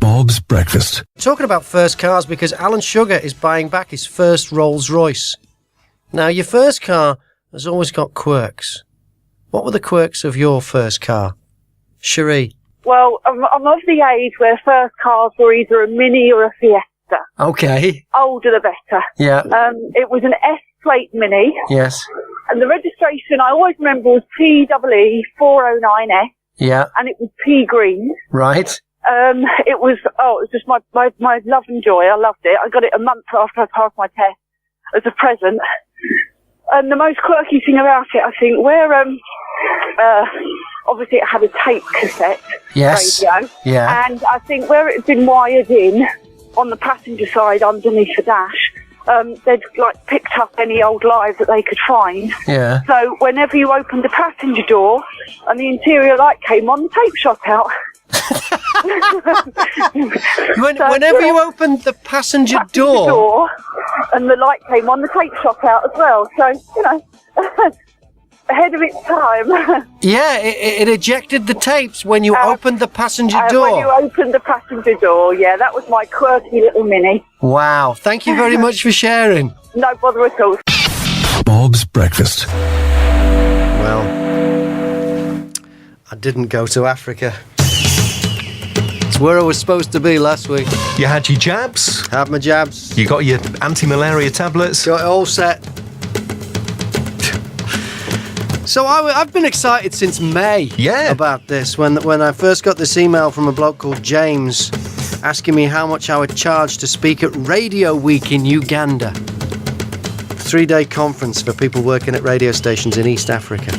Bob's Breakfast. Talking about first cars, because Alan Sugar is buying back his first Rolls Royce. Now, your first car has always got quirks. What were the quirks of your first car? Cherie? Well, I'm of the age where first cars were either a Mini or a Fiesta. Okay. Older the better. Yeah. It was an S-plate Mini. Yes. And the registration, I always remember, was PEE409S. Yeah. And it was pea green. Right. It was just my love and joy. I loved it. I got it a month after I passed my test as a present. And the most quirky thing about it, I think, where, obviously it had a tape cassette radio. Yeah. And I think where it had been wired in on the passenger side underneath the dash, they'd like picked up any old live that they could find. Yeah. So whenever you opened the passenger door and the interior light came on, the tape shot out. Whenever you opened the passenger door and the light came on, the tape shot out as well. So, ahead of its time. Yeah, it ejected the tapes when you opened the passenger door. When you opened the passenger door, yeah, that was my quirky little Mini. Wow, thank you very much for sharing. No bother at all. Bob's Breakfast. Well, I didn't go to Africa. It's where I was supposed to be last week. You had your jabs? Had my jabs. You got your anti-malaria tablets? Got it all set. So I've been excited since May about this. When I first got this email from a bloke called James asking me how much I would charge to speak at Radio Week in Uganda. 3-day conference for people working at radio stations in East Africa.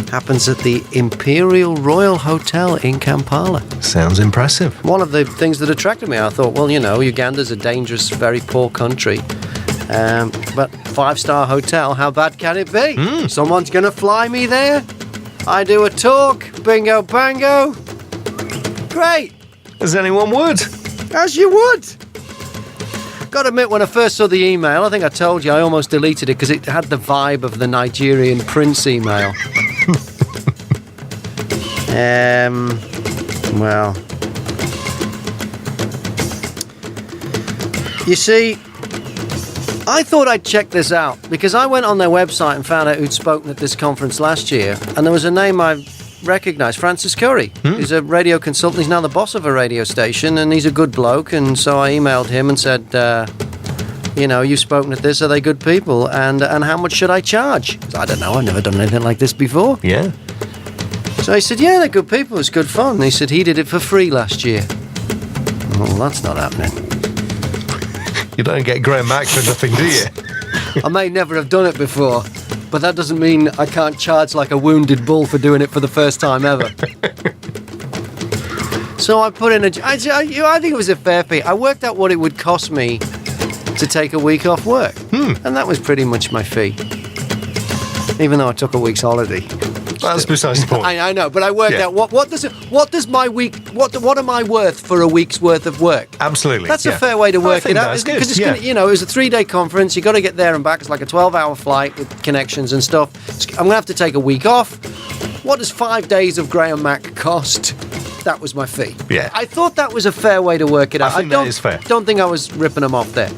Happens at the Imperial Royal Hotel in Kampala. Sounds impressive. One of the things that attracted me, I thought, well, Uganda's a dangerous, very poor country. But 5-star hotel, how bad can it be? Someone's going to fly me there. I do a talk, bingo bango. Great. As anyone would. As you would. Got to admit, when I first saw the email, I think I told you, I almost deleted it because it had the vibe of the Nigerian prince email. Well, you see, I thought I'd check this out because I went on their website and found out who'd spoken at this conference last year, and there was a name I recognised, Francis Curry. He's a radio consultant. He's now the boss of a radio station, and he's a good bloke. And so I emailed him and said, you've spoken at this. Are they good people? And how much should I charge? I don't know. I've never done anything like this before. Yeah. So he said, yeah, they're good people. It's good fun. And he said he did it for free last year. Well, that's not happening. You don't get Graham Mack for nothing, do you? I may never have done it before, but that doesn't mean I can't charge like a wounded bull for doing it for the first time ever. So I put in I think it was a fair fee. I worked out what it would cost me to take a week off work. And that was pretty much my fee. Even though I took a week's holiday. That's besides the point. I know, but I worked out what does my week, what am I worth for a week's worth of work? Absolutely. That's a fair way to work it out, isn't it? Because it's gonna, it was a 3-day conference. You got to get there and back. It's like a 12-hour flight with connections and stuff. I'm gonna have to take a week off. What does 5 days of Graham Mack cost? That was my fee. Yeah. I thought that was a fair way to work it out. I think that is fair. Don't think I was ripping them off there.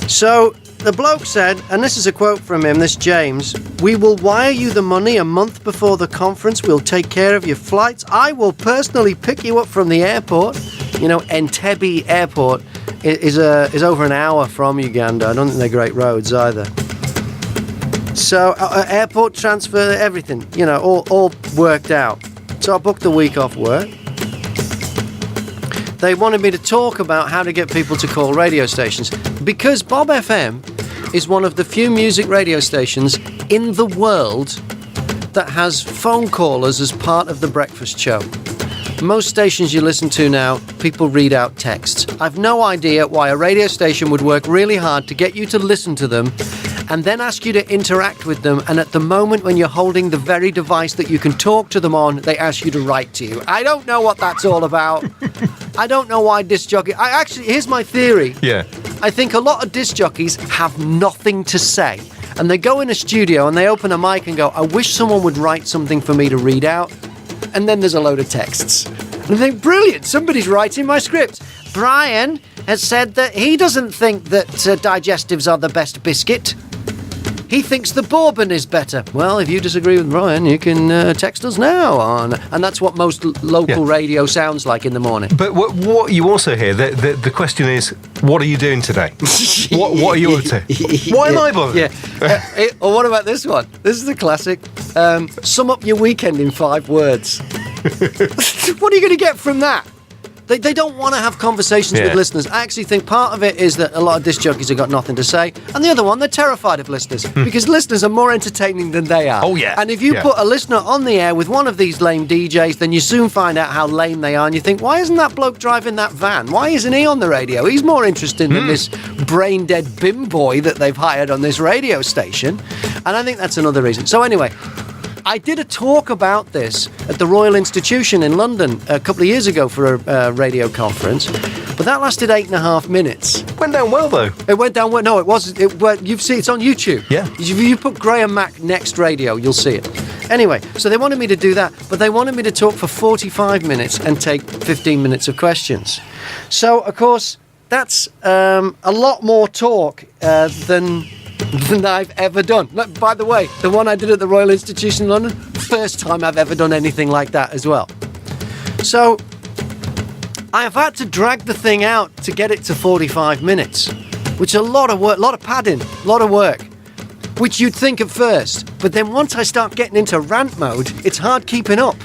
So the bloke said, and this is a quote from him, this James, "We will wire you the money a month before the conference. We'll take care of your flights. I will personally pick you up from the airport." Entebbe Airport is over an hour from Uganda. I don't think they're great roads either. So airport transfer, everything, all worked out. So I booked the week off work. They wanted me to talk about how to get people to call radio stations because BOBfm is one of the few music radio stations in the world that has phone callers as part of the breakfast show. Most stations you listen to now, people read out texts. I've no idea why a radio station would work really hard to get you to listen to them and then ask you to interact with them, and at the moment when you're holding the very device that you can talk to them on, they ask you to write to you. I don't know what that's all about. I don't know why disc jockeys... here's my theory. Yeah. I think a lot of disc jockeys have nothing to say, and they go in a studio and they open a mic and go, I wish someone would write something for me to read out. and then there's a load of texts. And I think, brilliant, somebody's writing my script. Brian has said that he doesn't think that digestives are the best biscuit. He thinks the bourbon is better. Well, if you disagree with Brian, you can text us now on. And that's what most local radio sounds like in the morning. But what you also hear, the question is, what are you doing today? what are you up to? Why am I bothered? Yeah. Or what about this one? This is the classic. Sum up your weekend in 5 words. What are you going to get from that? They don't want to have conversations with listeners. I actually think part of it is that a lot of disc jockeys have got nothing to say. And the other one, they're terrified of listeners. Because listeners are more entertaining than they are. Oh, yeah. And if you put a listener on the air with one of these lame DJs, then you soon find out how lame they are. And you think, why isn't that bloke driving that van? Why isn't he on the radio? He's more interesting than this brain-dead bim boy that they've hired on this radio station. And I think that's another reason. So anyway, I did a talk about this at the Royal Institution in London a couple of years ago for a radio conference, but that lasted 8.5 minutes. Went down well, though. It went down well. No, it wasn't. You've seen it's on YouTube. Yeah. If you put Graham Mack Next Radio, you'll see it. Anyway, so they wanted me to do that, but they wanted me to talk for 45 minutes and take 15 minutes of questions. So, of course, that's a lot more talk than I've ever done. By the way, the one I did at the Royal Institution in London, first time I've ever done anything like that as well. So I have had to drag the thing out to get it to 45 minutes, which is a lot of work, a lot of padding, a lot of work, which you'd think at first. But then once I start getting into rant mode, it's hard keeping up.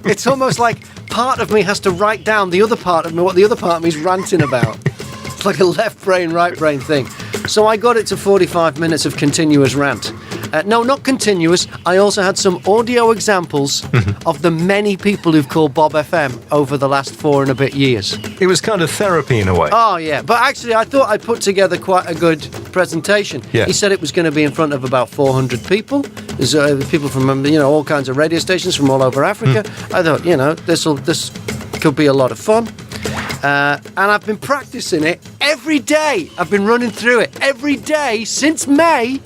It's almost like part of me has to write down the other part of me, what the other part of me is ranting about. It's like a left brain, right brain thing. So I got it to 45 minutes of continuous rant. No, not continuous. I also had some audio examples of the many people who've called BOBfm over the last 4 and a bit years. It was kind of therapy in a way. Oh, yeah. But actually, I thought I put together quite a good presentation. Yeah. He said it was going to be in front of about 400 people. There's people from, all kinds of radio stations from all over Africa. I thought, this could be a lot of fun. And I've been practicing it every day. I've been running through it every day since May,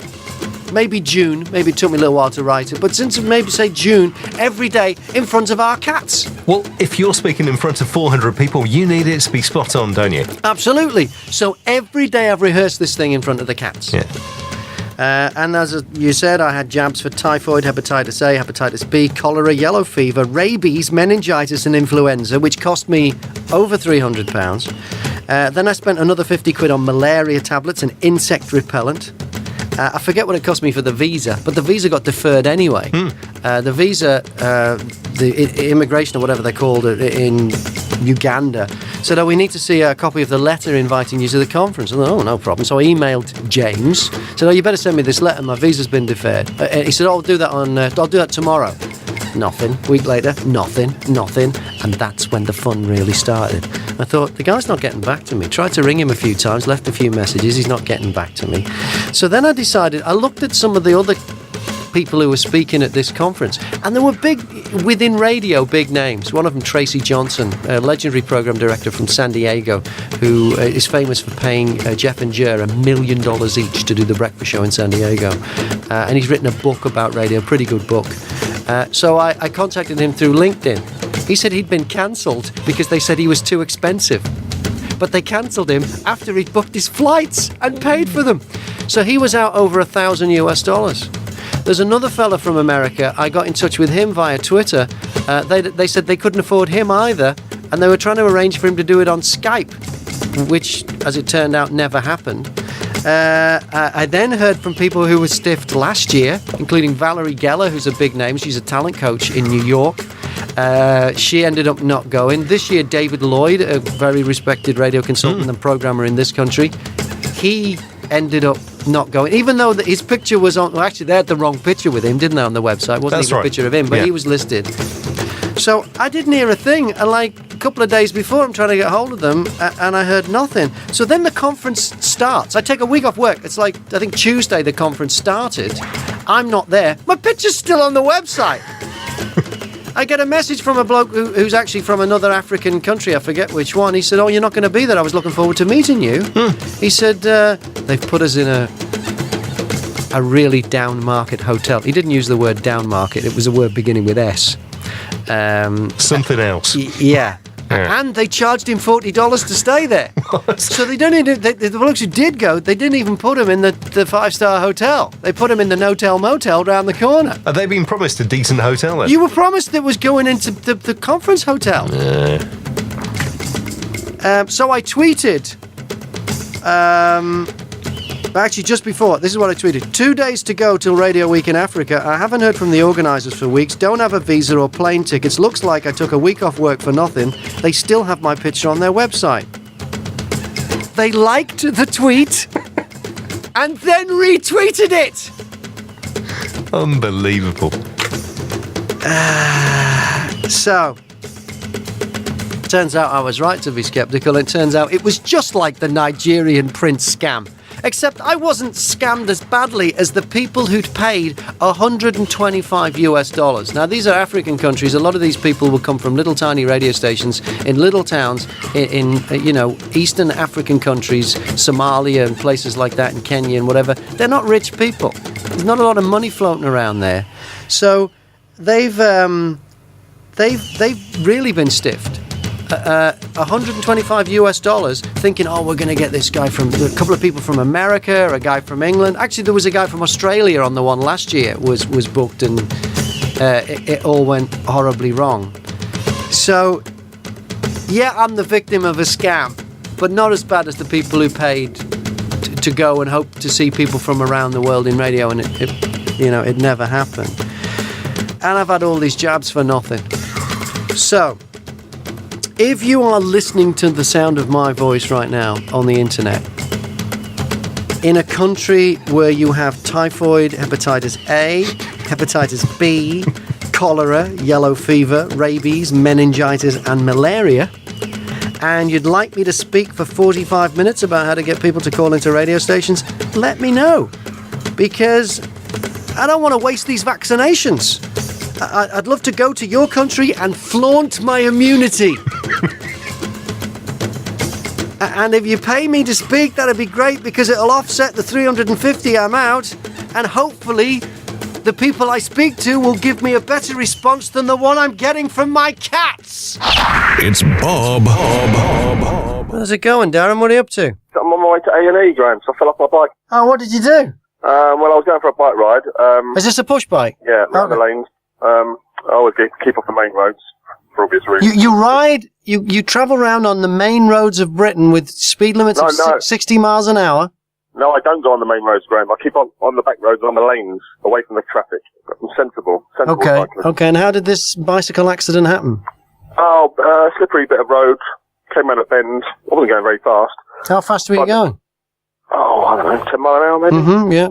maybe June. Maybe it took me a little while to write it, but since maybe say June, every day in front of our cats. Well, if you're speaking in front of 400 people, you need it to be spot on, don't you? Absolutely. So every day I've rehearsed this thing in front of the cats. Yeah. And as you said, I had jabs for typhoid, hepatitis A, hepatitis B, cholera, yellow fever, rabies, meningitis and influenza, which cost me over £300. Then I spent another 50 quid on malaria tablets and insect repellent. I forget what it cost me for the visa, but the visa got deferred anyway. The visa, the immigration or whatever they called it in Uganda, said, we need to see a copy of the letter inviting you to the conference. And I thought, no problem. So I emailed James, said, you better send me this letter, my visa's been deferred. He said, I'll do that tomorrow. Nothing. Week later, nothing. And that's when the fun really started. I thought, the guy's not getting back to me. Tried to ring him a few times, left a few messages, he's not getting back to me. So then I decided, I looked at some of the other people who were speaking at this conference, and there were within radio, big names. One of them, Tracy Johnson, a legendary program director from San Diego, who is famous for paying Jeff and Jer $1 million each to do the breakfast show in San Diego. And he's written a book about radio, pretty good book. So I contacted him through LinkedIn. He said he'd been cancelled because they said he was too expensive. But they cancelled him after he'd booked his flights and paid for them. So he was out over $1,000. There's another fella from America. I got in touch with him via Twitter. They said they couldn't afford him either, and they were trying to arrange for him to do it on Skype, which, as it turned out, never happened. I then heard from people who were stiffed last year, including Valerie Geller, who's a big name. She's a talent coach in New York. She ended up not going. This year, David Lloyd, a very respected radio consultant and programmer in this country, he ended up not going, even though his picture was on. Well, actually, they had the wrong picture with him, didn't they, on the website? It wasn't even a picture of him, but he was listed. So I didn't hear a thing. And like a couple of days before, I'm trying to get hold of them, and I heard nothing. So then the conference starts. I take a week off work. It's like, I think Tuesday the conference started. I'm not there. My picture's still on the website. I get a message from a bloke who's actually from another African country. I forget which one. He said, you're not going to be there. I was looking forward to meeting you. He said, they've put us in a really down market hotel. He didn't use the word down market. It was a word beginning with S. Something else. Yeah. And they charged him $40 to stay there. So they don't even, the blokes who did go, they didn't even put him in the 5-star hotel. They put him in the no-tell motel round the corner. Have they been promised a decent hotel then? You were promised it was going into the conference hotel. So I tweeted, actually just before, this is what I tweeted. 2 days to go till Radio Week in Africa. I haven't heard from the organisers for weeks. Don't have a visa or plane tickets. Looks like I took a week off work for nothing. They still have my picture on their website. They liked the tweet and then retweeted it. Unbelievable. So, turns out I was right to be sceptical. It turns out it was just like the Nigerian prince scam. Except I wasn't scammed as badly as the people who'd paid $125. Now, these are African countries. A lot of these people will come from little tiny radio stations in little towns in Eastern African countries, Somalia and places like that, in Kenya and whatever. They're not rich people. There's not a lot of money floating around there. So they've really been stiffed. $125 thinking, we're going to get this guy from a couple of people from America, a guy from England. Actually, there was a guy from Australia on the one last year was booked, and it all went horribly wrong. So, yeah, I'm the victim of a scam, but not as bad as the people who paid to go and hope to see people from around the world in radio, and it never happened. And I've had all these jabs for nothing. So, if you are listening to the sound of my voice right now on the internet, in a country where you have typhoid, hepatitis A, hepatitis B, cholera, yellow fever, rabies, meningitis and malaria, and you'd like me to speak for 45 minutes about how to get people to call into radio stations, let me know. Because I don't want to waste these vaccinations. I'd love to go to your country and flaunt my immunity. And if you pay me to speak, that'd be great, because it'll offset the $350 I'm out, and hopefully the people I speak to will give me a better response than the one I'm getting from my cats. It's Bob. How's it going, Darren? What are you up to? I'm on my way to A&E, Graham, so I fell off my bike. Oh, what did you do? I was going for a bike ride. Is this a push bike? Yeah, around the lanes. I always keep off the main roads for obvious reasons. You ride, you travel around on the main roads of Britain with speed limits of 60 miles an hour? No, I don't go on the main roads, Graham. I keep on the back roads, on the lanes, away from the traffic. I'm sensible cyclist. Okay, and how did this bicycle accident happen? Slippery bit of road, came out a bend. I wasn't going very fast. How fast were you going? I don't know, 10 mile an hour maybe? Mm-hmm, yeah.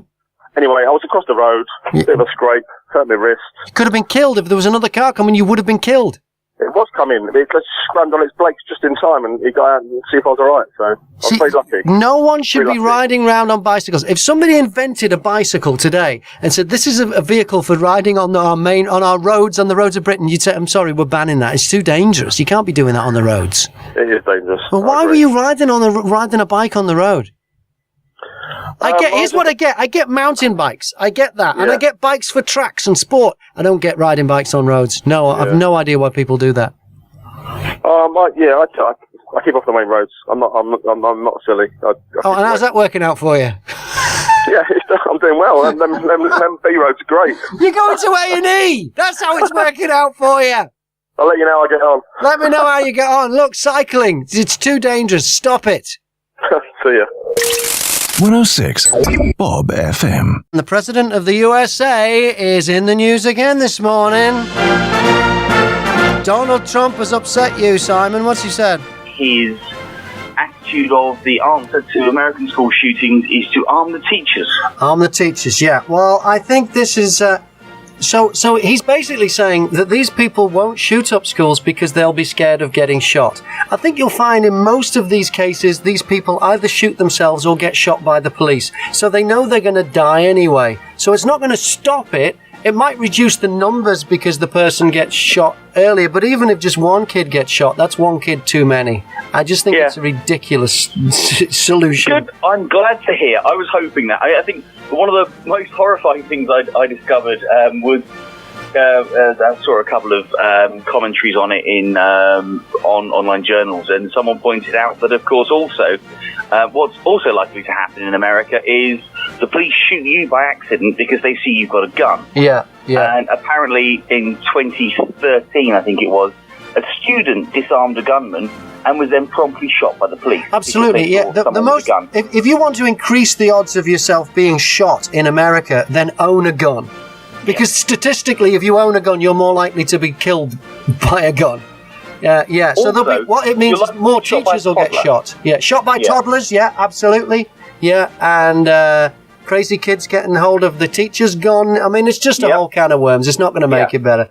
Anyway, I was across the road, bit of a scrape, hurt my wrist. You could have been killed. If there was another car coming, you would have been killed. It was coming. It just scrammed on its brakes just in time, and he got out and see if I was alright, so I was very lucky. No one should be riding around on bicycles. If somebody invented a bicycle today and said, this is a vehicle for riding on our roads, on the roads of Britain, you'd say, I'm sorry, we're banning that. It's too dangerous. You can't be doing that on the roads. It is dangerous. Well, why were you riding a bike on the road? Here's what I get. I get mountain bikes. I get that. Yeah. And I get bikes for tracks and sport. I don't get riding bikes on roads. No, I have no idea why people do that. I keep off the main roads. I'm not silly. And how's that working out for you? Yeah, I'm doing well. Them B roads are great. You're going to A&E. That's how it's working out for you. I'll let you know how I get on. Let me know how you get on. Look, cycling. It's too dangerous. Stop it. See ya. 106 BOBfm. The President of the USA is in the news again this morning. Donald Trump has upset you, Simon. What's he said? His attitude of the answer to American school shootings is to arm the teachers. Arm the teachers, yeah. Well, I think this is... So he's basically saying that these people won't shoot up schools because they'll be scared of getting shot. I think you'll find in most of these cases, these people either shoot themselves or get shot by the police. So they know they're going to die anyway. So it's not going to stop it. It might reduce the numbers because the person gets shot earlier. But even if just one kid gets shot, that's one kid too many. I just think it's a ridiculous solution. Good. I'm glad to hear. I was hoping that. I think one of the most horrifying things I discovered was I saw a couple of commentaries on it on online journals, and someone pointed out that, of course, also what's also likely to happen in America is the police shoot you by accident because they see you've got a gun. Yeah. And apparently in 2013, I think it was, a student disarmed a gunman and was then promptly shot by the police. Absolutely, yeah. The most, if you want to increase the odds of yourself being shot in America, then own a gun. Because statistically, if you own a gun, you're more likely to be killed by a gun. Yeah. So Also, what it means is more teachers will get shot. Yeah, shot by toddlers. Yeah, absolutely. Yeah, and crazy kids getting hold of the teacher's gun. I mean, it's just a whole can of worms. It's not going to make it better.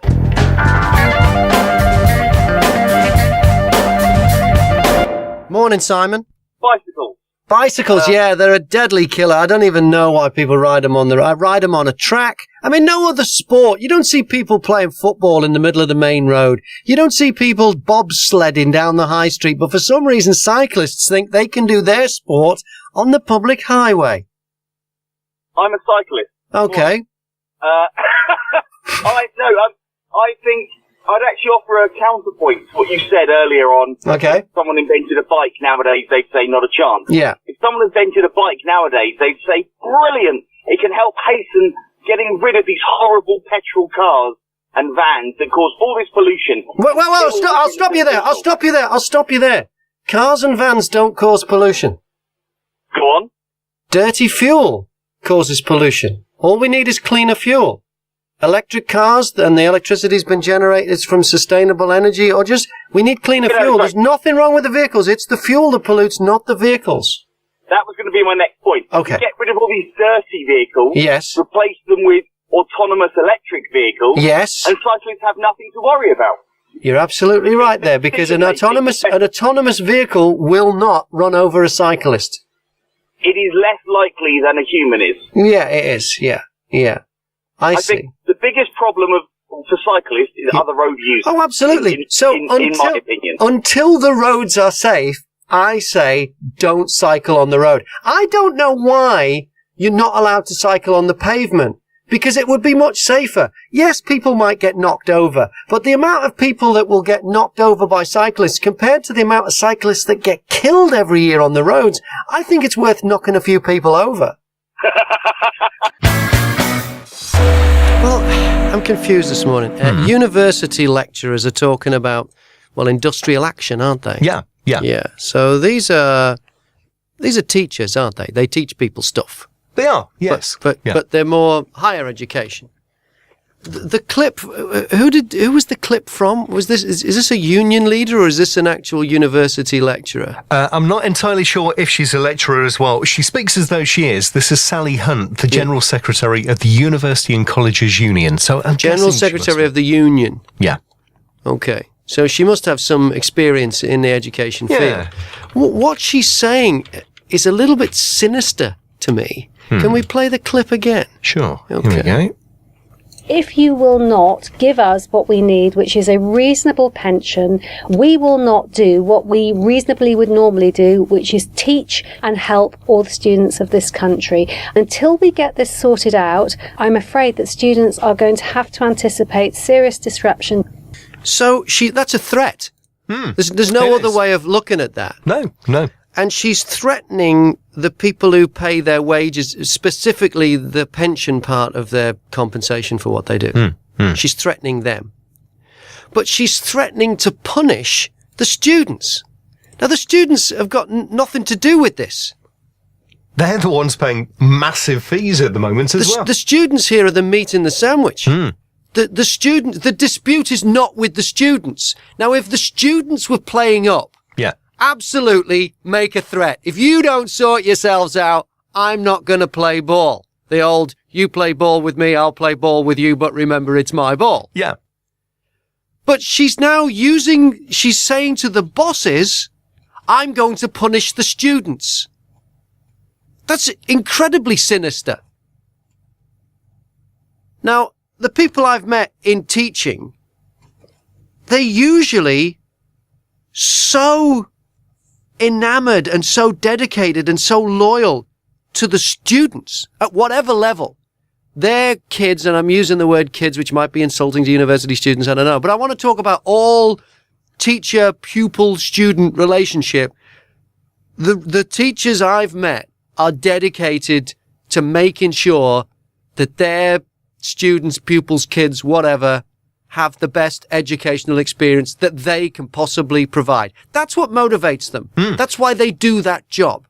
Morning, Simon. Bicycles, yeah, they're a deadly killer. I don't even know why people ride them on I ride them on a track. I mean, no other sport. You don't see people playing football in the middle of the main road. You don't see people bobsledding down the high street, but for some reason cyclists think they can do their sport on the public highway. I'm a cyclist. Okay. I think I'd actually offer a counterpoint to what you said earlier on. Okay. If someone invented a bike nowadays, they'd say not a chance. Yeah. If someone invented a bike nowadays, they'd say brilliant. It can help hasten getting rid of these horrible petrol cars and vans that cause all this pollution. Well, I'll stop you there. Cars and vans don't cause pollution. Go on. Dirty fuel causes pollution. All we need is cleaner fuel. Electric cars, and the electricity's been generated from sustainable energy, or just, we need cleaner fuel. There's nothing wrong with the vehicles. It's the fuel that pollutes, not the vehicles. That was going to be my next point. Okay. You get rid of all these dirty vehicles. Yes. Replace them with autonomous electric vehicles. Yes. And cyclists have nothing to worry about. You're absolutely right there, because an autonomous vehicle will not run over a cyclist. It is less likely than a human is. Yeah, it is. Yeah. I see. think the biggest problem for cyclists is other road use. Oh, absolutely. In my opinion. Until the roads are safe, I say don't cycle on the road. I don't know why you're not allowed to cycle on the pavement, because it would be much safer. Yes, people might get knocked over, but the amount of people that will get knocked over by cyclists compared to the amount of cyclists that get killed every year on the roads, I think it's worth knocking a few people over. Well, I'm confused this morning. University lecturers are talking about, industrial action, aren't they? Yeah. Yeah. So these are teachers, aren't they? They teach people stuff. They are, yes. But they're more higher education. The clip, who was the clip from? Is this a union leader or is this an actual university lecturer? I'm not entirely sure if she's a lecturer as well. She speaks as though she is. This is Sally Hunt, the General Secretary of the University and Colleges Union. So General Secretary of the Union? Yeah. Okay. So she must have some experience in the education field. What she's saying is a little bit sinister to me. Can we play the clip again? Sure. Okay. Here we go. If you will not give us what we need, which is a reasonable pension, we will not do what we reasonably would normally do, which is teach and help all the students of this country. Until we get this sorted out, I'm afraid that students are going to have to anticipate serious disruption. So that's a threat. There's no other way of looking at that. No. And she's threatening the people who pay their wages, specifically the pension part of their compensation for what they do. She's threatening them. But she's threatening to punish the students. Now, the students have got nothing to do with this. They're the ones paying massive fees at the moment as well. The students here are the meat in the sandwich. The dispute is not with the students. Now, if the students were playing up, absolutely make a threat. If you don't sort yourselves out, I'm not going to play ball. The old, you play ball with me, I'll play ball with you, but remember it's my ball. Yeah. But she's saying to the bosses, I'm going to punish the students. That's incredibly sinister. Now, the people I've met in teaching, they're usually so enamored and so dedicated and so loyal to the students at whatever level their kids, and I'm using the word kids, which might be insulting to university students, I don't know, but I want to talk about all teacher, pupil, student relationship. The teachers I've met are dedicated to making sure that their students, pupils, kids, whatever, have the best educational experience that they can possibly provide. That's what motivates them. That's why they do that job.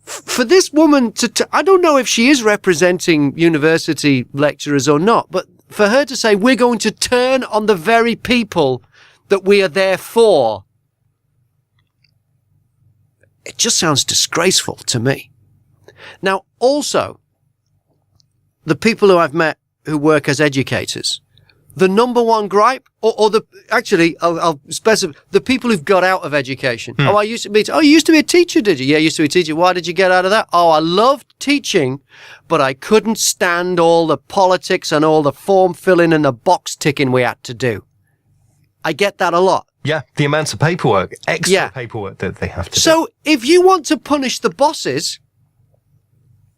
For this woman I don't know if she is representing university lecturers or not, but for her to say, we're going to turn on the very people that we are there for, it just sounds disgraceful to me. Now, also, the people who I've met who work as educators, the number one gripe, I'll specify, the people who've got out of education. Oh, you used to be a teacher, did you? Yeah, I used to be a teacher. Why did you get out of that? Oh, I loved teaching, but I couldn't stand all the politics and all the form filling and the box ticking we had to do. I get that a lot. Yeah, the amounts of paperwork, extra paperwork that they have to do. So if you want to punish the bosses,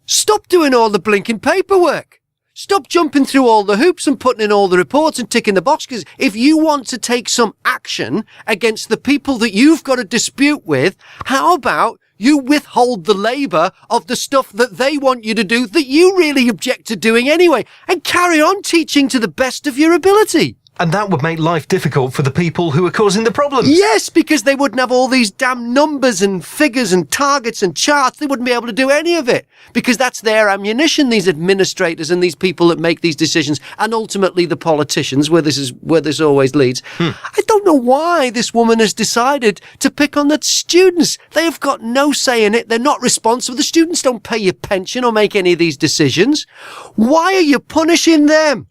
stop doing all the blinking paperwork. Stop jumping through all the hoops and putting in all the reports and ticking the boxes. If you want to take some action against the people that you've got a dispute with, how about you withhold the labour of the stuff that they want you to do that you really object to doing anyway, and carry on teaching to the best of your ability? And that would make life difficult for the people who are causing the problems. Yes, because they wouldn't have all these damn numbers and figures and targets and charts. They wouldn't be able to do any of it because that's their ammunition, these administrators and these people that make these decisions, and ultimately the politicians, where this always leads. I don't know why this woman has decided to pick on the students. They have got no say in it. They're not responsible. The students don't pay your pension or make any of these decisions. Why are you punishing them?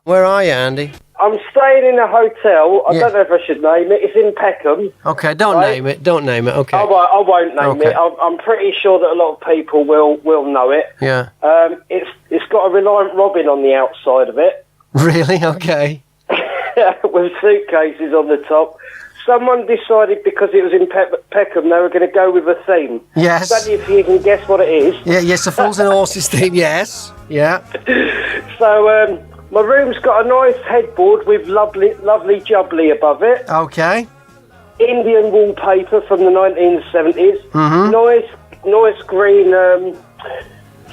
Where are you, Andy? I'm staying in a hotel. I don't know if I should name it. It's in Peckham. Okay, don't name it. Don't name it. Okay. I won't name it. I'm pretty sure that a lot of people will know it. Yeah. It's got a Reliant Robin on the outside of it. Really? Okay. With suitcases on the top. Someone decided because it was in Peckham they were going to go with a theme. Yes. Don't you if you can guess what it is? Yeah. Yes, the Fools and Horses theme. Yes. Yeah. So. My room's got a nice headboard with lovely jubbly above it. Okay. Indian wallpaper from the 1970s. Mm-hmm. Nice green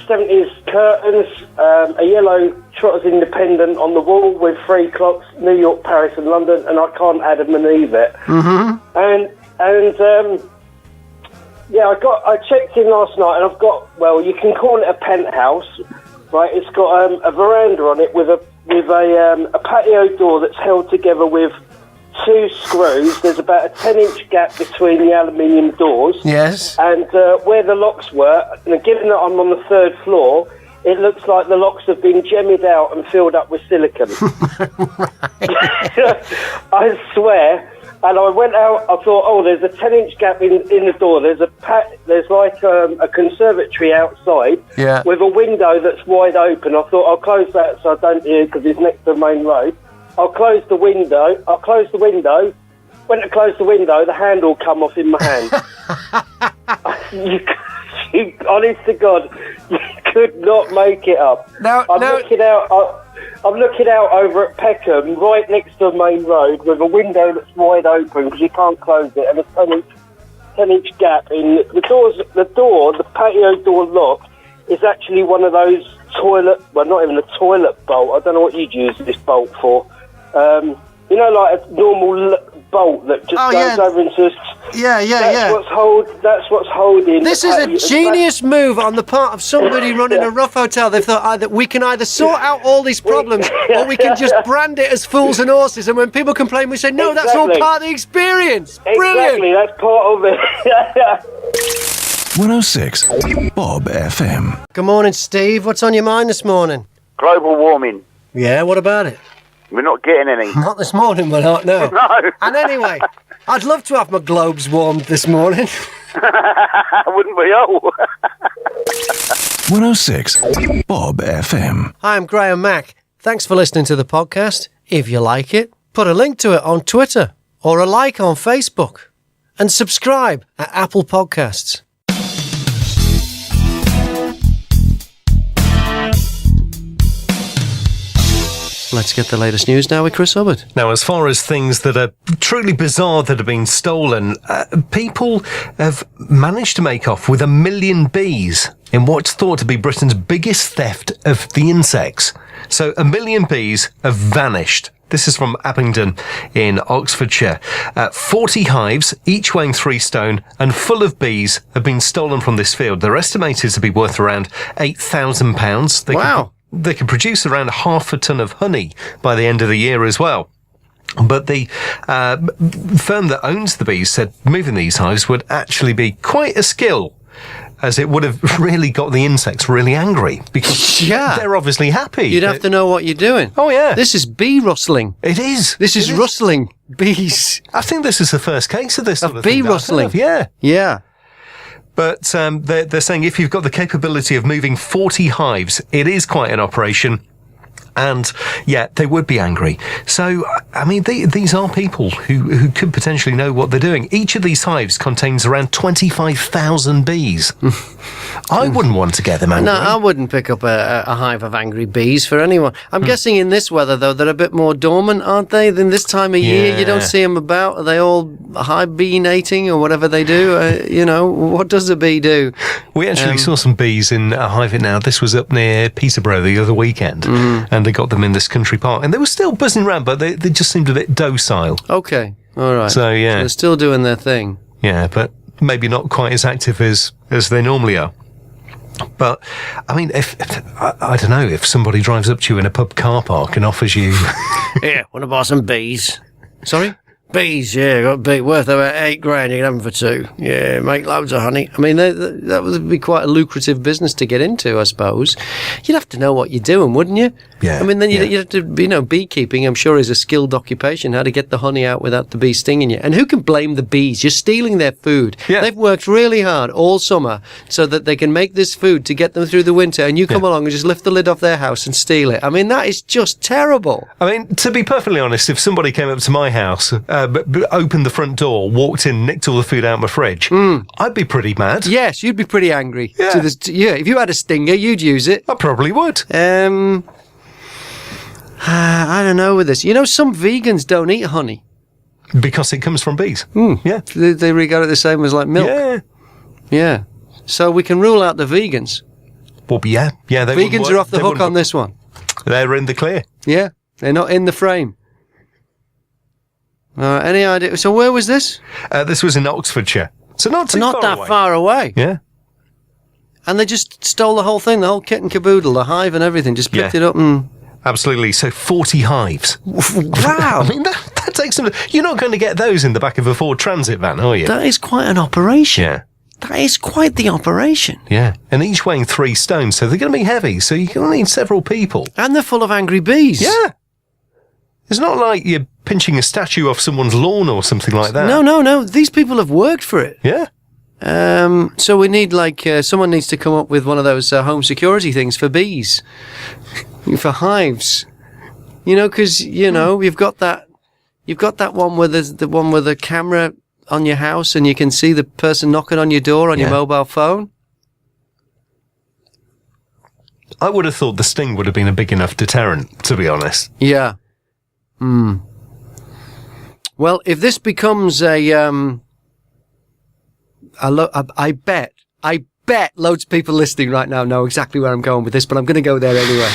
70s curtains. A yellow Trotters Independent on the wall with 3 clocks, New York, Paris and London, and I can't add them and leave it. Mm-hmm. And I checked in last night and I've got, well, you can call it a penthouse. Right, it's got a veranda on it with a patio door that's held together with 2 screws. There's about a 10-inch gap between the aluminium doors. Yes. And where the locks were, and given that I'm on the 3rd floor, it looks like the locks have been gemmed out and filled up with silicone. I swear. And I went out, I thought, oh, there's a 10-inch gap in the door. There's like a conservatory outside with a window that's wide open. I thought, I'll close that so I don't hear because it's next to the main road. I'll close the window. Went to close the window, the handle come off in my hand. you, honest to God, you could not make it up. I'm looking out over at Peckham, right next to the main road, with a window that's wide open because you can't close it, and a 10-inch gap in the doors. The patio door lock is actually one of those not even a toilet bolt. I don't know what you'd use this bolt for. Like a normal bolt that just goes over into. That's what's holding. This is a genius move on the part of somebody running a rough hotel. They've thought we can either sort out all these problems or we can just brand it as Fools and Horses. And when people complain, we say, no, that's all part of the experience. Brilliant. Exactly, that's part of it. 106 BOBfm. Good morning, Steve. What's on your mind this morning? Global warming. Yeah, what about it? We're not getting any. Not this morning, we're not, no. No. And anyway, I'd love to have my globes warmed this morning. Wouldn't we all? 106 BOBfm. Hi, I'm Graham Mack. Thanks for listening to the podcast. If you like it, put a link to it on Twitter or a like on Facebook. And subscribe at Apple Podcasts. Let's get the latest news now with Chris Hubbard. Now, as far as things that are truly bizarre that have been stolen, people have managed to make off with 1 million bees in what's thought to be Britain's biggest theft of the insects. So 1 million bees have vanished. This is from Abingdon in Oxfordshire. 40 hives, each weighing 3 stone and full of bees, have been stolen from this field. They're estimated to be worth around £8,000. Wow. They could produce around 0.5 ton of honey by the end of the year as well. But the firm that owns the bees said moving these hives would actually be quite a skill, as it would have really got the insects really angry, because they're obviously happy. You'd have to know what you're doing. Oh, yeah. This is bee rustling. It is. This is rustling bees. I think this is the first case of this sort of bee thing rustling. Yeah. Yeah. But they're saying if you've got the capability of moving 40 hives, it is quite an operation. And, yeah, they would be angry. So, I mean, these are people who could potentially know what they're doing. Each of these hives contains around 25,000 bees. I wouldn't want to get them angry. No, I wouldn't pick up a hive of angry bees for anyone. I'm guessing in this weather, though, they're a bit more dormant, aren't they? Than this time of year, you don't see them about. Are they all hibernating or whatever they do? You know, what does a bee do? We actually saw some bees in a hive now. This was up near Peterborough the other weekend. And they got them in this country park. And they were still buzzing around, but they just seemed a bit docile. Okay, all right. So, yeah. So they're still doing their thing. Yeah, but maybe not quite as active as they normally are. But, I mean, if I don't know, if somebody drives up to you in a pub car park and offers you... Yeah, want to buy some bees? Sorry? Bees, yeah, got a bee worth about £8,000. You can have them for 2. Yeah, make loads of honey. I mean, that would be quite a lucrative business to get into, I suppose. You'd have to know what you're doing, wouldn't you? Yeah. I mean, then you'd have to, beekeeping, I'm sure, is a skilled occupation, how to get the honey out without the bee stinging you. And who can blame the bees? You're stealing their food. Yeah. They've worked really hard all summer so that they can make this food to get them through the winter, and you come along and just lift the lid off their house and steal it. I mean, that is just terrible. I mean, to be perfectly honest, if somebody came up to my house, opened the front door, walked in, nicked all the food out of my fridge, I'd be pretty mad. Yes, you'd be pretty angry. Yeah. If you had a stinger, you'd use it. I probably would. I don't know with this. You know, some vegans don't eat honey. Because it comes from bees. Yeah. They regard it the same as like milk. Yeah. Yeah. So we can rule out the vegans. Well, yeah. Yeah. Vegans are off the hook on this one. They're in the clear. Yeah. They're not in the frame. Any idea? So where was this? This was in Oxfordshire. So not that far away. Yeah. And they just stole the whole thing, the whole kit and caboodle, the hive and everything, just picked it up and... Absolutely. So 40 hives. Wow. I mean, that takes some... You're not going to get those in the back of a Ford Transit van, are you? That is quite an operation. Yeah. That is quite the operation. Yeah. And each weighing 3 stones, so they're going to be heavy, so you're going to need several people. And they're full of angry bees. Yeah. It's not like you're pinching a statue off someone's lawn or something like that. No. These people have worked for it. Yeah. So we need, someone needs to come up with one of those home security things for bees. For hives. You know, because, you've got that one where there's the one with a camera on your house and you can see the person knocking on your door on your mobile phone. I would have thought the sting would have been a big enough deterrent, to be honest. Yeah. Well, if this becomes I bet loads of people listening right now know exactly where I'm going with this, but I'm going to go there anyway.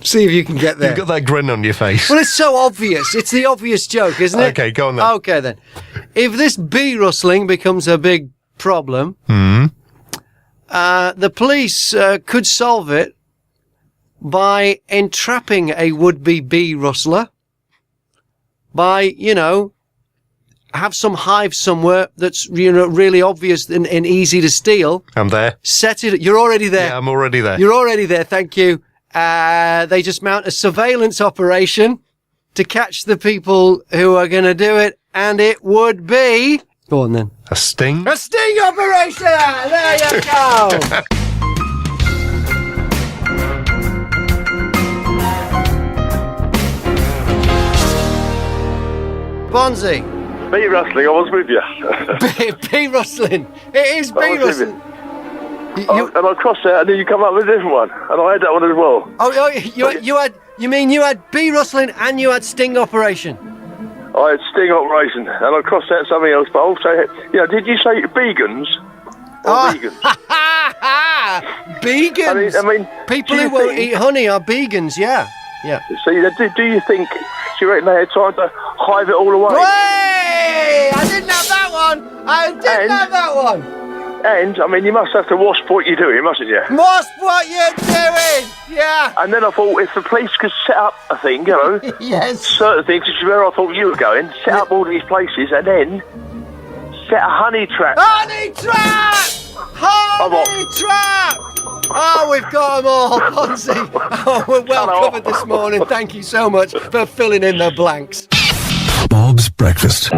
See if you can get there. You've got that grin on your face. Well, it's so obvious. It's the obvious joke, isn't it? Okay, go on then. Okay, then. If this bee rustling becomes a big problem, the police could solve it by entrapping a would-be bee rustler by, have some hive somewhere that's, really obvious and easy to steal. I'm there. Set it. You're already there. Yeah, I'm already there. You're already there. Thank you. They just mount a surveillance operation to catch the people who are going to do it, and it would be... Go on, then. A sting? A sting operation! There you go! Bonzi. Bee rustling, I was with you. Bee rustling. It is bee rustling. And I crossed that, and then you come up with a different one, and I had that one as well. You mean you had bee rustling and you had sting operation? I had sting operation, and I crossed out something else, but also, did you say vegans? Or vegans? Vegans! I mean, people who won't eat honey are vegans, yeah. So do you think, do you reckon they had time to hive it all away? Hey! I didn't have that one! And, I mean, you must have to wasp what you're doing, mustn't you? Wasp what you're doing! Yeah! And then I thought, if the police could set up a thing, yes. certain things, which is where I thought you were going, set up all these places, and then set a honey trap. Honey trap! Honey trap! Oh, we've got them all, Fonzie. Oh, we're well covered this morning. Thank you so much for filling in the blanks. Bob's Breakfast.